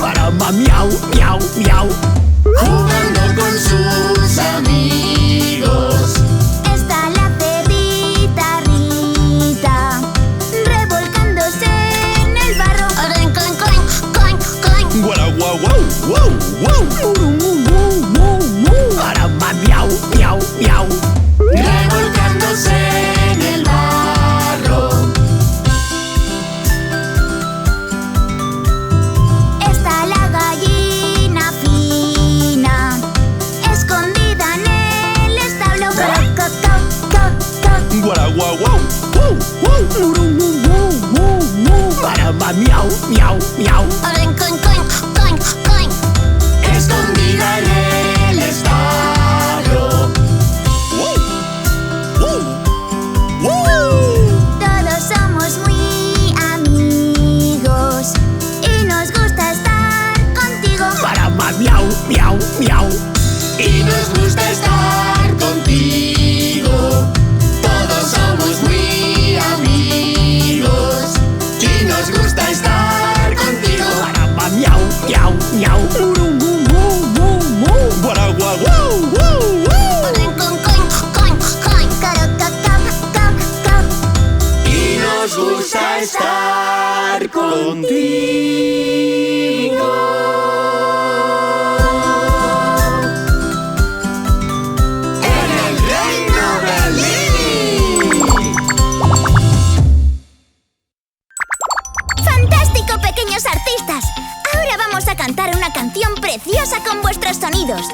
Caramba, miau, miau, miau. Jugando con sus amigos. Está la perrita Rita, revolcándose en el barro. Coin, coin, coin, coin. Guara, guau, guau, guau, guau. Caramba, miau, miau, miau. Revolcándose en el barro. Está la gallina fina, escondida en el establo. Coc, coc, coc, coc. Guara, guau, guau, guau. Caramba, miau, miau, miau. Coin, coin, coin, coin, coin. Escondida en el establo. Todos somos muy amigos y nos gusta estar contigo. Caramba, miau, miau, miau. Y nos gusta estar contigo. Todos somos muy amigos. Y nos gusta estar contigo. Caramba, miau, miau, miau. Guara, guau, guau, guau. Coin, coin, coin, coin. Coc, coc, coc, coc, coc. Y nos gusta estar contigo. En el reino de Lili. ¡Fantástico, pequeños artistas! Ahora vamos a cantar una canción preciosa con vuestros sonidos.